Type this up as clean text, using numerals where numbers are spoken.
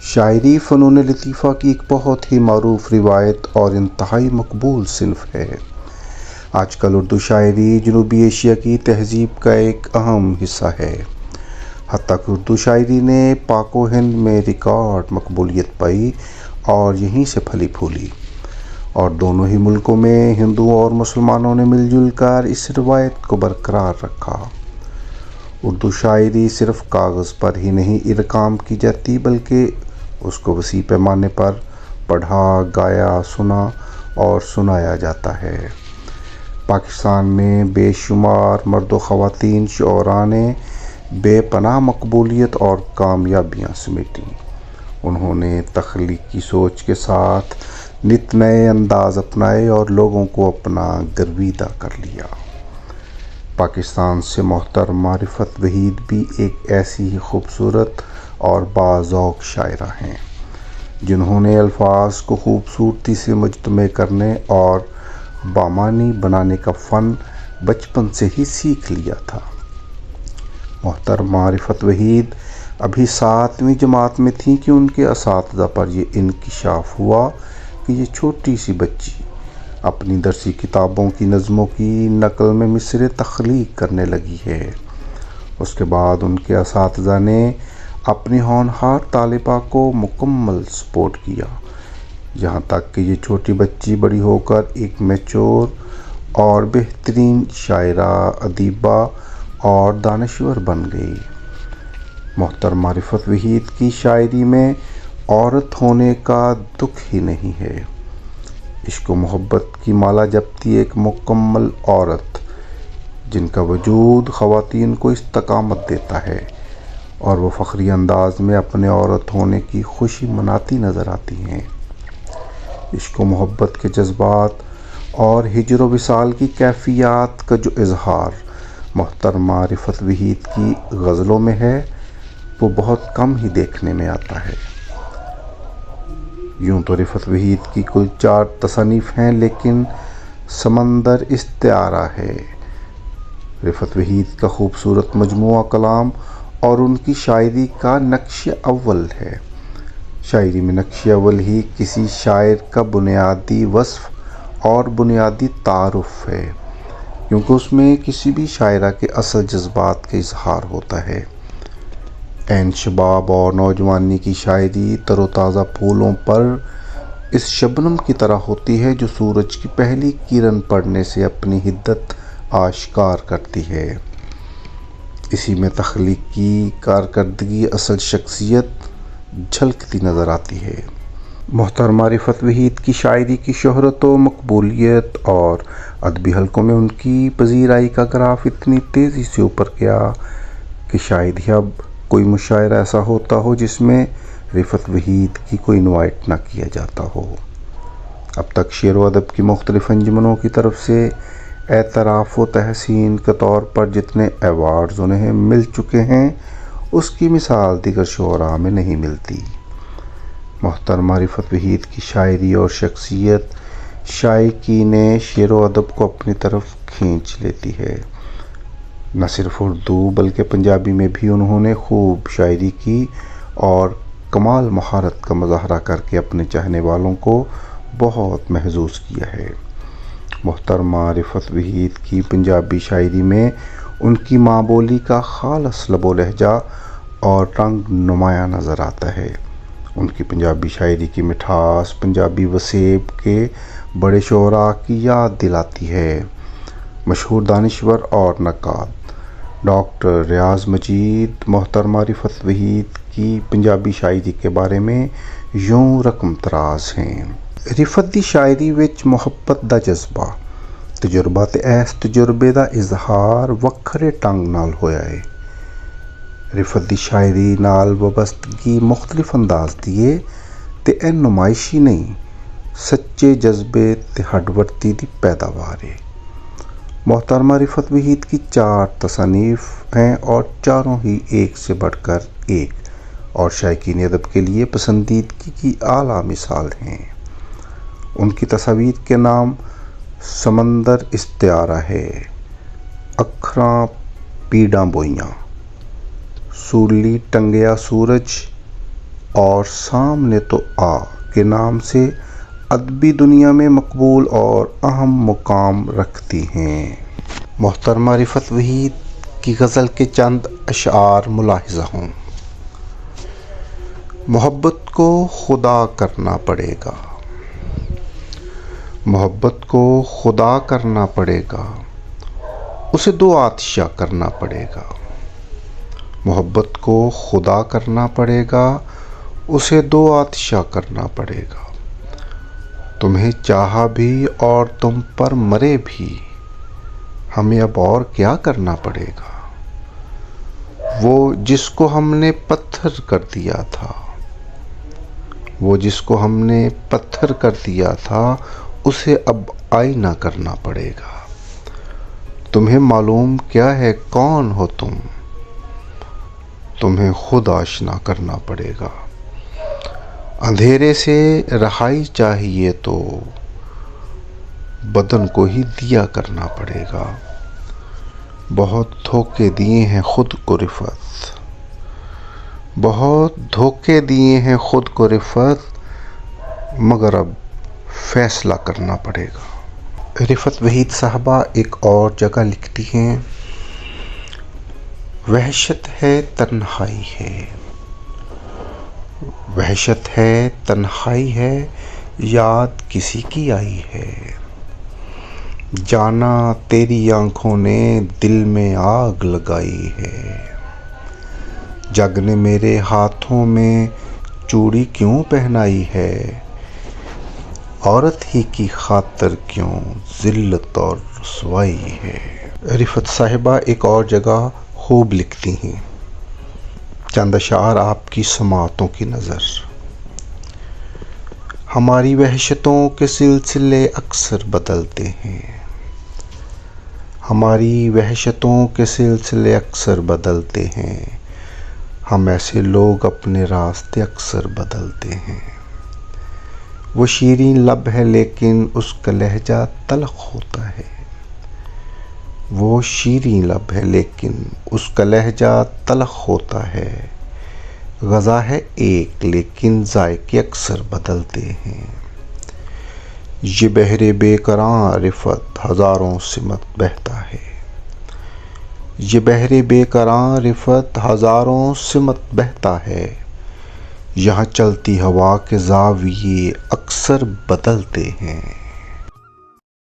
شاعری فنون لطیفہ کی ایک بہت ہی معروف روایت اور انتہائی مقبول صنف ہے۔ آج کل اردو شاعری جنوبی ایشیا کی تہذیب کا ایک اہم حصہ ہے، حتیٰ کہ اردو شاعری نے پاک و ہند میں ریکارڈ مقبولیت پائی اور یہیں سے پھلی پھولی، اور دونوں ہی ملکوں میں ہندوؤں اور مسلمانوں نے مل جل کر اس روایت کو برقرار رکھا۔ اردو شاعری صرف کاغذ پر ہی نہیں ارقام کی جاتی، بلکہ اس کو وسیع پیمانے پر پڑھا، گایا، سنا اور سنایا جاتا ہے۔ پاکستان میں بے شمار مرد و خواتین شعراء نے بے پناہ مقبولیت اور کامیابیاں سمیٹیں۔ انہوں نے تخلیقی سوچ کے ساتھ نت نئے انداز اپنائے اور لوگوں کو اپنا گرویدہ کر لیا۔ پاکستان سے محترمہ رفعت وحید بھی ایک ایسی ہی خوبصورت اور باذوق شاعرہ ہیں، جنہوں نے الفاظ کو خوبصورتی سے مجتمع کرنے اور بامعنی بنانے کا فن بچپن سے ہی سیکھ لیا تھا۔ محترمہ رفعت وحید ابھی 7ویں جماعت میں تھیں کہ ان کے اساتذہ پر یہ انکشاف ہوا کہ یہ چھوٹی سی بچی اپنی درسی کتابوں کی نظموں کی نقل میں مصرعے تخلیق کرنے لگی ہے۔ اس کے بعد ان کے اساتذہ نے اپنی ہونہار طالبہ کو مکمل سپورٹ کیا، یہاں تک کہ یہ چھوٹی بچی بڑی ہو کر ایک میچور اور بہترین شاعرہ، ادیبہ اور دانشور بن گئی۔ محترمہ رفعت وحید کی شاعری میں عورت ہونے کا دکھ ہی نہیں ہے۔ عشق و محبت کی مالا جپتی ایک مکمل عورت، جن کا وجود خواتین کو استقامت دیتا ہے، اور وہ فخری انداز میں اپنے عورت ہونے کی خوشی مناتی نظر آتی ہیں۔ عشق و محبت کے جذبات اور ہجر و وصال کی کیفیات کا جو اظہار محترمہ رفعت وحید کی غزلوں میں ہے، وہ بہت کم ہی دیکھنے میں آتا ہے۔ یوں تو رفعت وحید کی کل 4 تصانیف ہیں، لیکن سمندر استعارہ ہے رفعت وحید کا خوبصورت مجموعہ کلام اور ان کی شاعری کا نقش اول ہے۔ شاعری میں نقش اول ہی کسی شاعر کا بنیادی وصف اور بنیادی تعارف ہے، کیونکہ اس میں کسی بھی شاعرہ کے اصل جذبات کا اظہار ہوتا ہے۔ عین شباب اور نوجوانی کی شاعری تر و تازہ پھولوں پر اس شبنم کی طرح ہوتی ہے جو سورج کی پہلی کرن پڑنے سے اپنی حدت آشکار کرتی ہے۔ اسی میں تخلیقی کارکردگی، اصل شخصیت جھلکتی نظر آتی ہے۔ محترمہ رفعت وحید کی شاعری کی شہرت و مقبولیت اور ادبی حلقوں میں ان کی پذیرائی کا گراف اتنی تیزی سے اوپر گیا کہ شاید ہی اب کوئی مشاعرہ ایسا ہوتا ہو جس میں رفعت وحید کی کوئی انوائٹ نہ کیا جاتا ہو۔ اب تک شعر و ادب کی مختلف انجمنوں کی طرف سے اعتراف و تحسین کے طور پر جتنے ایوارڈز انہیں مل چکے ہیں، اس کی مثال دیگر شعراء میں نہیں ملتی۔ محترمہ رفعت وحید کی شاعری اور شخصیت شائقین شعر و ادب کو اپنی طرف کھینچ لیتی ہے۔ نہ صرف اردو بلکہ پنجابی میں بھی انہوں نے خوب شاعری کی اور کمال مہارت کا مظاہرہ کر کے اپنے چاہنے والوں کو بہت محظوظ کیا ہے۔ محترمہ رفعت وحید کی پنجابی شاعری میں ان کی ماں بولی کا خالص لب و لہجہ اور رنگ نمایاں نظر آتا ہے۔ ان کی پنجابی شاعری کی مٹھاس پنجابی وسیب کے بڑے شعراء کی یاد دلاتی ہے۔ مشہور دانشور اور نقاد ڈاکٹر ریاض مجید محترمہ رفعت وحید کی پنجابی شاعری کے بارے میں یوں رقم تراز ہیں۔ رفعت دی شاعری وچ محبت دا جذبہ، تجربہ تے اس تجربے دا اظہار وکھرے ٹنگ نال ہویا ہے۔ رفعت دی شاعری نال وابستگی مختلف انداز دیے تے اے نمائشی نہیں، سچے جذبے تے ہڈ ورتی دی پیداوار ہے۔ محترمہ رفعت وحید کی 4 تصانیف ہیں اور چاروں ہی ایک سے بڑھ کر ایک، اور شائقین ادب کے لیے پسندیدگی کی اعلیٰ مثال ہیں۔ ان کی تصاویر کے نام سمندر استعارہ ہے، اکھراں پیڑاں بوئیاں، سورلی ٹنگیا سورج، اور سامنے تو آ کے نام سے ادبی دنیا میں مقبول اور اہم مقام رکھتی ہیں۔ محترمہ رفعت وحید کی غزل کے چند اشعار ملاحظہ ہوں۔ محبت کو خدا کرنا پڑے گا، محبت کو خدا کرنا پڑے گا، اسے دو آتشہ کرنا پڑے گا۔ محبت کو خدا کرنا پڑے گا، اسے دو آتشہ کرنا پڑے گا۔ تمہیں چاہا بھی اور تم پر مرے بھی، ہمیں اب اور کیا کرنا پڑے گا۔ وہ جس کو ہم نے پتھر کر دیا تھا، وہ جس کو ہم نے پتھر کر دیا تھا، اسے اب آئینہ کرنا پڑے گا۔ تمہیں معلوم کیا ہے کون ہو تم، تمہیں خود آشنا کرنا پڑے گا۔ اندھیرے سے رہائی چاہیے تو بدن کو ہی دیا کرنا پڑے گا۔ بہت دھوکے دیے ہیں خود کو رفعت، بہت دھوکے دیے ہیں خود کو رفعت، مگر اب فیصلہ کرنا پڑے گا۔ رفعت وحید صاحبہ ایک اور جگہ لکھتی ہیں، وحشت ہے تنہائی ہے، وحشت ہے تنہائی ہے، یاد کسی کی آئی ہے۔ جانا تیری آنکھوں نے دل میں آگ لگائی ہے، جگ نے میرے ہاتھوں میں چوڑی کیوں پہنائی ہے، عورت ہی کی خاطر کیوں ذلت اور رسوائی ہے۔ رفعت صاحبہ ایک اور جگہ خوب لکھتی ہیں، چند اشعار آپ کی سماعتوں کی نظر۔ ہماری وحشتوں کے سلسلے اکثر بدلتے ہیں، ہماری وحشتوں کے سلسلے اکثر بدلتے ہیں، ہم ایسے لوگ اپنے راستے اکثر بدلتے ہیں۔ وہ شیریں لب ہے لیکن اس کا لہجہ تلخ ہوتا ہے، وہ شیریں لب ہے لیکن اس کا لہجہ تلخ ہوتا ہے۔ غذا ہے ایک لیکن ذائقے اکثر بدلتے ہیں۔ یہ بحر بے کراں رفعت ہزاروں سمت بہتا ہے، یہ بحر بے کراں رفعت ہزاروں سمت بہتا ہے، یہاں چلتی ہوا کے زاویے اکثر بدلتے ہیں۔